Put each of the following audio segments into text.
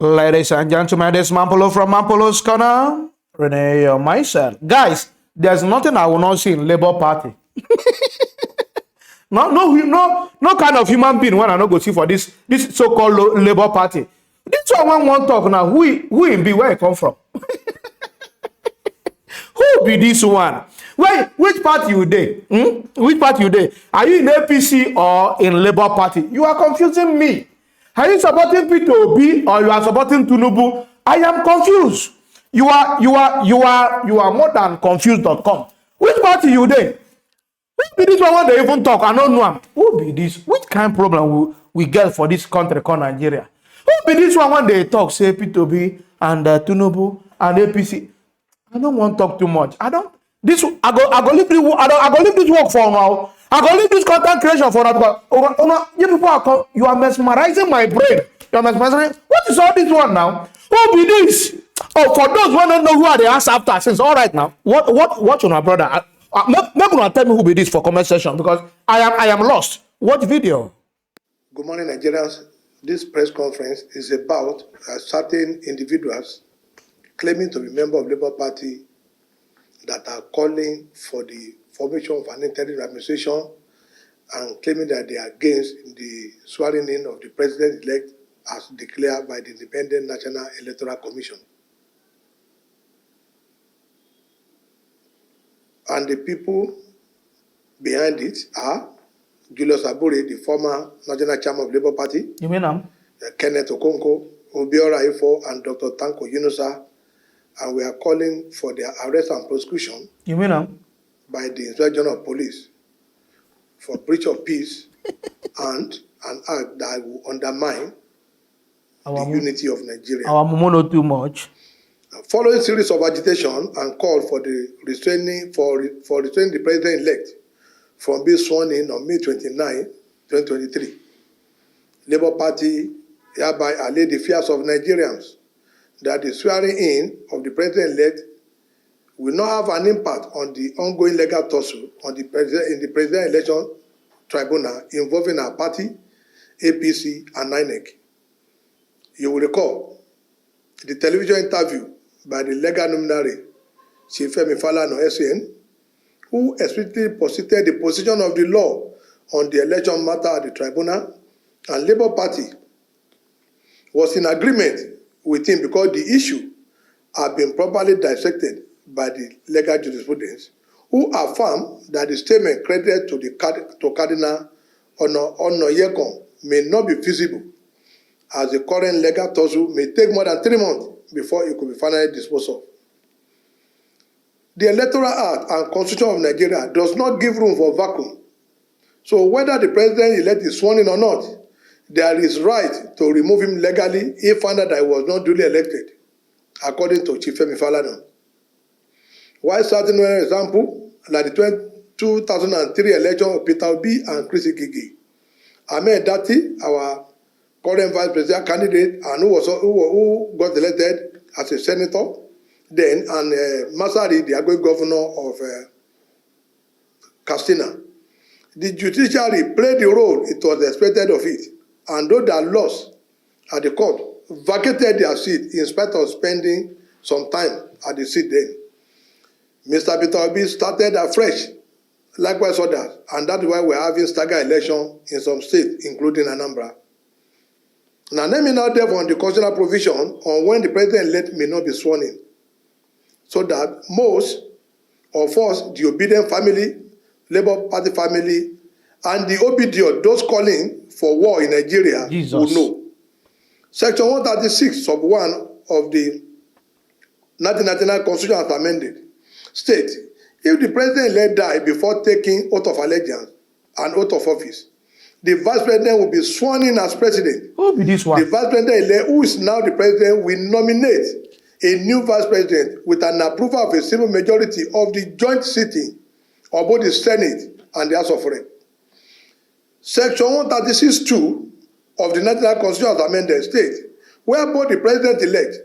Ladies and gentlemen, this is Mampolo from Mampolo's Corner. Renee, myself. Guys, there's nothing I will not see in Labour Party. No kind of human being when I not go see for this so-called Labour Party. This one want talk now. Who in be where it come from? Who be this one? Which party you dey? Which party you dey? Are you in APC or in Labour Party? You are confusing me. Are you supporting P2B or you are supporting Tinubu? I am confused. You are more than confused.com. Which party you dey? Who be this one when they even talk? I don't know him. Who be this? Which kind of problem we get for this country called Nigeria? Who be this one when they talk, say P2B and Tinubu and APC? I don't want to talk too much. I go leave this work for now. I go leave this content creation for now because you people you are mesmerizing my brain. You are mesmerizing. What is all this one now? Who be this? Oh, for those who don't know who are the answer after, since all right now, what on my brother? Make una tell me who be this for comment section because I am lost. Watch video. Good morning, Nigerians. This press conference is about certain individuals claiming to be members of Labour Party that are calling for the formation of an interim administration and claiming that they are against the swearing in of the president-elect as declared by the Independent National Electoral Commission. And the people behind it are Julius Abure, the former National Chairman of Labour Party. You mean Kenneth Okonkwo, Obiora Ifo, and Dr. Tanko Yunusa. And we are calling for their arrest and prosecution. You mean by the Inspector General of Police for breach of peace and an act that will undermine the unity of Nigeria. Our mono too much. Following series of agitation and call for the restraining the president-elect from being sworn in on May 29, 2023, Labour Party hereby allay the fears of Nigerians that the swearing in of the president-elect will not have an impact on the ongoing legal tussle in the president election tribunal involving our party, APC, and INEC. You will recall the television interview by the legal luminary, Chief Falano SN, who explicitly posited the position of the law on the election matter at the tribunal, and Labour Party was in agreement with him because the issue had been properly dissected by the legal jurisprudence, who affirmed that the statement credited to Cardinal Onoyekon may not be feasible, as the current legal tussle may take more than 3 months before it could be finally disposed of. The Electoral Act and Constitution of Nigeria does not give room for vacuum. So whether the president-elect is sworn in or not, there is right to remove him legally if found that he was not duly elected, according to Chief Falano. While citing an example, like the 2003 election of Peter Obi and Chris Igigi, Ahmed Dati, our current vice president candidate, and who got elected as a senator, then, and Masari, the outgoing governor of Katsina. The judiciary played the role it was expected of it, and those that lost at the court vacated their seat in spite of spending some time at the seat then. Mr. Peter Obi started afresh, likewise others, and that's why we're having staggered election in some states, including Anambra. Now, let me now delve on the constitutional provision on when the president-elect may not be sworn in, so that most of us, the obedient family, Labour Party family, and the obedient, those calling for war in Nigeria, will know. Section 136, sub 1 of the 1999 Constitution as amended, states, if the president-elect die before taking oath of allegiance and oath of office, the vice president will be sworn in as president. Who be this one? The vice president-elect, who is now the president, will nominate a new vice president with an approval of a simple majority of the joint sitting of both the Senate and the House of Reps. Section 136(2) of the National Constitution as amended states, where both the president-elect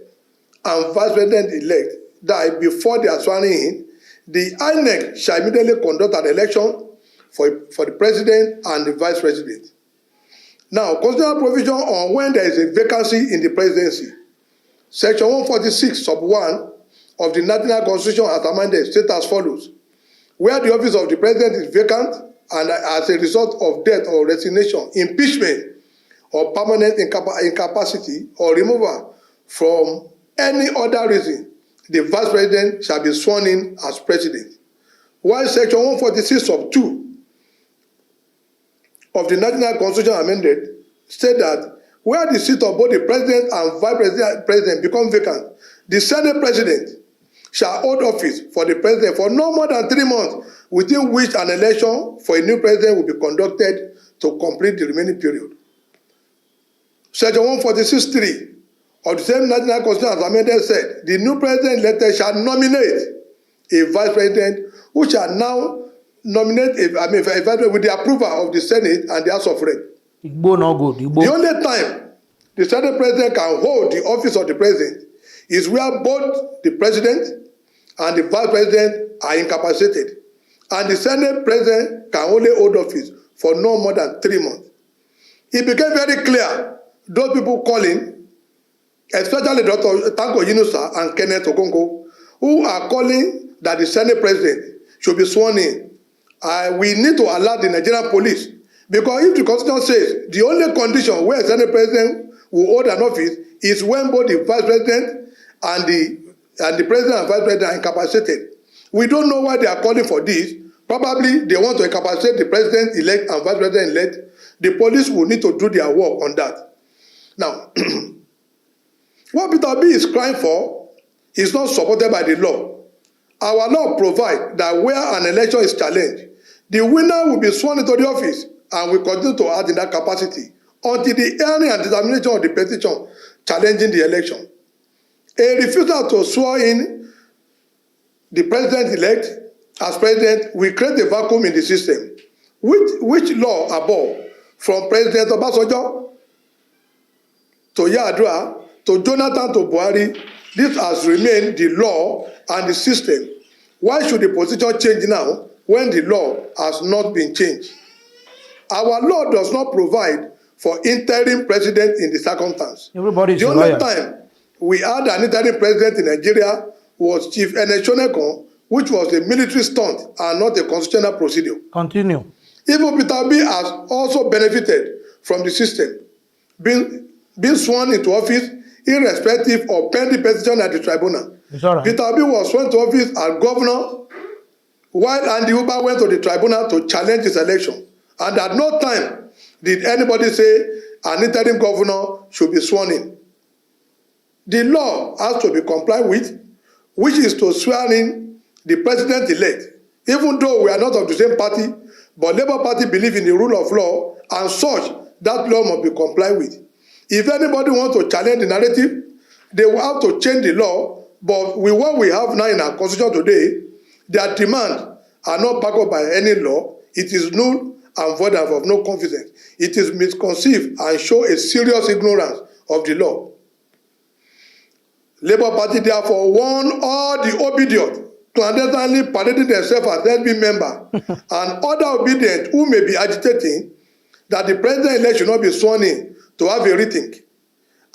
and vice president-elect die before they are sworn in, the INEC shall immediately conduct an election for the president and the vice president. Now, constitutional provision on when there is a vacancy in the presidency Section 146, sub 1 of the National Constitution as amended states as follows: where the office of the president is vacant and as a result of death or resignation, impeachment, or permanent incapacity or removal from any other reason, the vice president shall be sworn in as president. While Section 146, sub 2 of the National Constitution amended state that where the seat of both the president and vice president become vacant, the Senate president shall hold office for the president for no more than 3 months, within which an election for a new president will be conducted to complete the remaining period. Section 146(3) of the same National Constitution as amended said, the new president elected shall nominate a vice president who shall now nominate a vice president with the approval of the Senate and the House of Reps. Igbo no good. Igbo. The only time the Senate president can hold the office of the president is where both the president and the vice president are incapacitated, and the Senate president can only hold office for no more than 3 months. It became very clear, those people calling, especially Dr. Tanko Yunusa and Kenneth Okonkwo, who are calling that the Senate president should be sworn in. We need to alert the Nigerian police, because if the Constitution says the only condition where a Senate president will hold an office is when both the vice president and the president and vice president are incapacitated. We don't know why they are calling for this. Probably they want to incapacitate the president-elect and vice president-elect. The police will need to do their work on that. Now, what Peter Obi is crying for is not supported by the law. Our law provides that where an election is challenged, the winner will be sworn into the office and will continue to act in that capacity until the hearing and determination of the petition challenging the election. A refusal to swear in the president-elect as president will create a vacuum in the system. Which law above, from President Obasanjo to Yar'Adua to Jonathan to Buhari, this has remained the law and the system. Why should the position change now when the law has not been changed? Our law does not provide for interim president in the circumstance. The only time we had an interim president in Nigeria was Chief Ernest Shonekan, which was a military stunt and not a constitutional procedure. Continue. Even Peter Obi has also benefited from the system, being sworn into office irrespective of pending petition at the tribunal. Right. Peter Obi was sworn to office as governor, while Andy Uba went to the tribunal to challenge his election. And at no time did anybody say an interim governor should be sworn in. The law has to be complied with, which is to swear in the president-elect. Even though we are not of the same party, but Labour Party believe in the rule of law, and such, that law must be complied with. If anybody wants to challenge the narrative, they will have to change the law, but with what we have now in our constitution today, their demands are not backed up by any law. It is null and void and of no confidence. It is misconceived and show a serious ignorance of the law. Labour Party therefore warn all the obedient to unnecessarily parading themselves as SB member and other obedient who may be agitating that the president-elect should not be sworn in to have a rethink,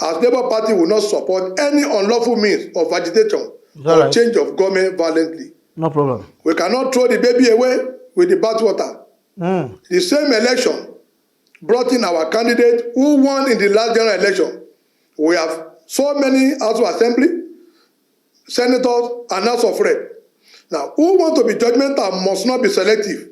as Labour Party will not support any unlawful means of agitation or change of government violently. No problem. We cannot throw the baby away with the bathwater. The same election brought in our candidate who won in the last general election. We have so many House of Assembly, senators, and House of Reps. Now, who want to be judgmental must not be selective.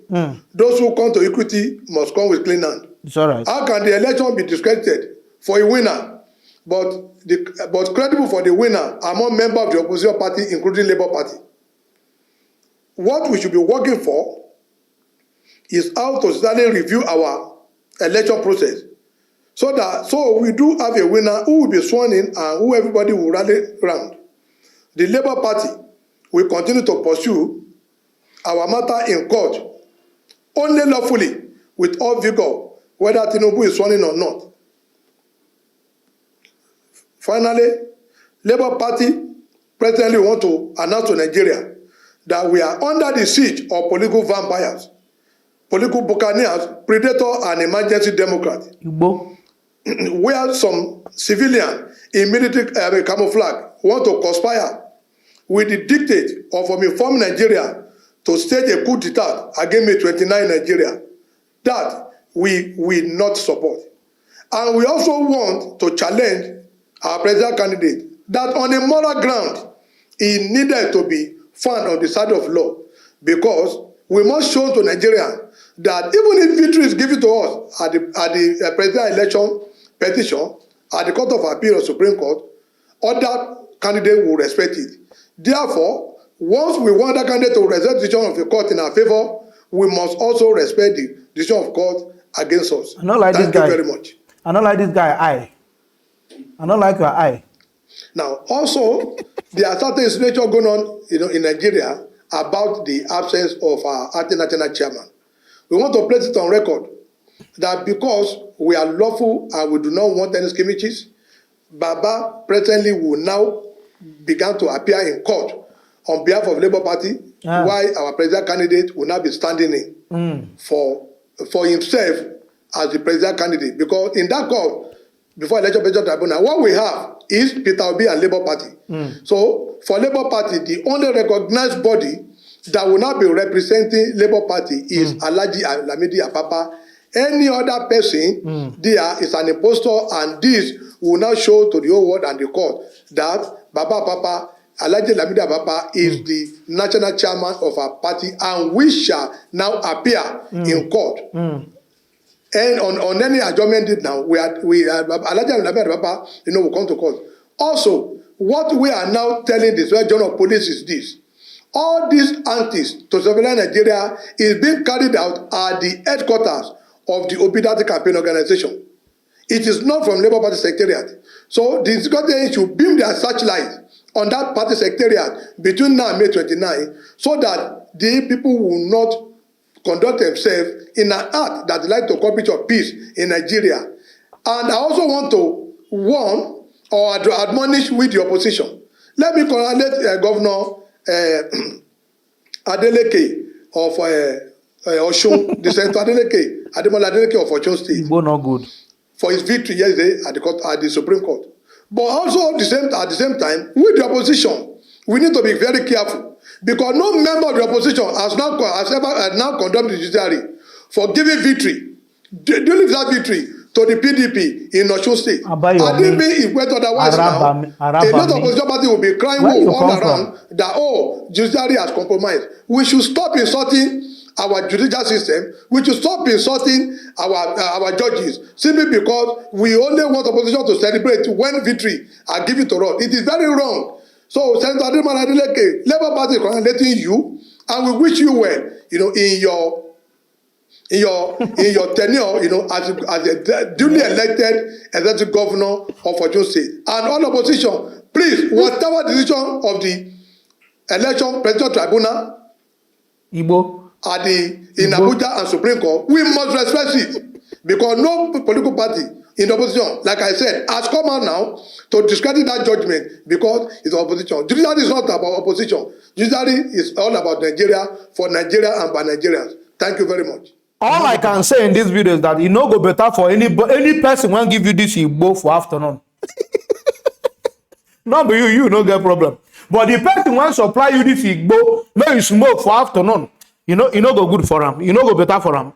Those who come to equity must come with clean hand. It's all right. How can the election be discredited for a winner, but credible for the winner among members of the opposition party, including Labour Party? What we should be working for is how to suddenly review our election process, so we do have a winner who will be sworn in and who everybody will rally around. The Labour Party will continue to pursue our matter in court only lawfully with all vigor, whether Tinubu is sworn in or not. Finally, Labour Party presently want to announce to Nigeria that we are under the siege of political vampires, political buccaneers, predator, and emergency democrat. Igbo. where some civilian in military camouflage want to conspire with the dictate of informing Nigeria to stage a coup d'etat against May 29 Nigeria. That we will not support. And we also want to challenge our presidential candidate that on a moral ground, he needed to be found on the side of law, because we must show to Nigeria that even if victory is given to us at the presidential election petition, at the Court of Appeal or Supreme Court, other candidates will respect it. Therefore, once we want that candidate to respect the decision of the court in our favor, we must also respect the decision of court against us. I don't like Thank this guy. you very much. I don't like this guy. I don't like your eye. Now, also, there are certain situations going on, in Nigeria about the absence of our acting national chairman. We want to place it on record that because we are lawful and we do not want any skirmishes, Baba presently will now begin to appear in court on behalf of Labour Party, while our president candidate will now be standing in for himself as the president candidate. Because in that court, before election presidential tribunal, what we have is Peter Obi and Labour Party. So for Labour Party, the only recognized body that will now be representing Labour Party is Alhaji Lamidi Apapa. Any other person there is an impostor, and this will now show to the whole world and the court that Baba Apapa, Alhaji Lamidi Apapa, is the national chairman of our party, and we shall now appear in court. And on any adjournment date now, Alhaji Lamidi Apapa, will come to court. Also, what we are now telling the General of Police is this: all these antics to surveillance Nigeria is being carried out at the headquarters of the Obidati campaign organization. It is not from Labour Party Secretariat. So the secretariat should beam their searchlight on that party secretariat between now and May 29, so that the people will not conduct themselves in an act that like to call picture of peace in Nigeria. And I also want to warn or admonish with the opposition. Let me congratulate Governor Adeleke of Osun, the Senator Ademola Adeleke of Osun State. Not good. For his victory yesterday at the Supreme Court. But also at the same time, with the opposition, we need to be very careful, because no member of the opposition has now condemned the judiciary for giving victory, during that victory, to the PDP in Osun State. I didn't mean it went otherwise now. A lot of opposition party will be crying all around that, judiciary has compromised. We should stop insulting our judicial system. We should stop insulting our judges simply because we only want opposition to celebrate when victory are given to us. It is very wrong. So, Senator Ademola Adeleke, Labour Party is congratulating you, and we wish you well, in your tenure, as a duly elected executive governor of Osun State. And all opposition, please, whatever decision of the election presidential tribunal in Abuja and Supreme Court, we must respect it, because no political party in the opposition, like I said, has come out now to discredit that judgment because it's opposition. Judiciary is not about opposition. Judiciary is all about Nigeria, for Nigeria and by Nigerians. Thank you very much. All I can say in this video is that it no go better for any person when give you this Igbo for afternoon. Not be you no get problem. But the person when supply you this Igbo, make you smoke for afternoon, it no go good for him. It no go better for him.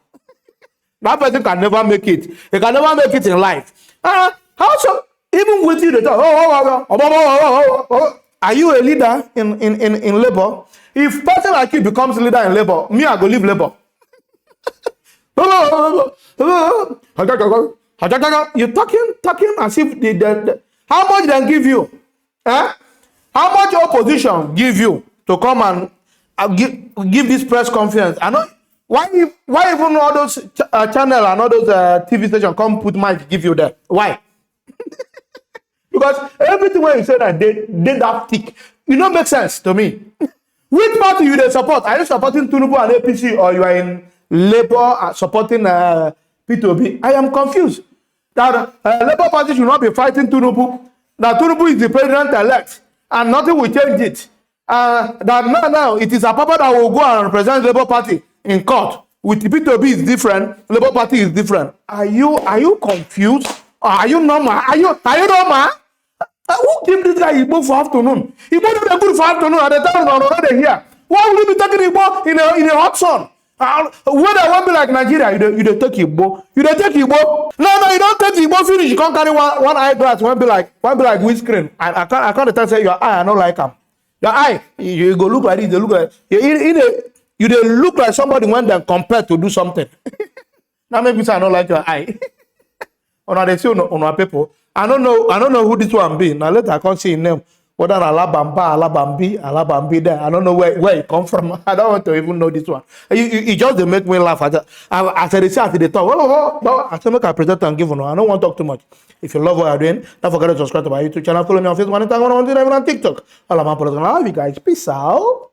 That person can never make it. He can never make it in life. How so? Even with you, they talk, are you a leader in labor? If person like you becomes leader in labor, me, I go leave labor. You're talking as if how much they give you? How much opposition give you to come and give this press conference? I know why even all those channel and all those TV stations come put mic give you that? Why? Because everything when you say that they that thick, it don't make sense to me. Which party you they support? Are you supporting Tinubu and APC, or you are in Labour supporting P2B? I am confused. That Labour Party should not be fighting Tinubu. That Tinubu is the president-elect, and nothing will change it. That now it is Apapa that will go and represent Labour Party in court. With P2B is different, Labour Party is different. Are you confused, Are you normal? Are you normal? Who give this guy Igbo for afternoon? Igbo don't good for afternoon at the time already here. Why would you be taking Igbo in a hot sun? When I want be like Nigeria, you don't take Igbo. You don't take Igbo. No, you don't take Igbo finish. You can't carry one eyeglass. One be like windscreen. I can't say your eye. I don't like them. Your eye, you go look like this. They look like you they look like somebody when they're compared to do something. Now maybe say I don't like your eye. Or they say on people. I don't know who this one be. Now later I can't see his name. Whether Alabambi there. I don't know where it come from. I don't want to even know this one. It just they make me laugh. I said they talk. I said make I present and give on. I don't want to talk too much. If you love what I'm doing, don't forget to subscribe to my YouTube channel. Follow me on Facebook, on TikTok. All of my political. I love you guys. Peace out.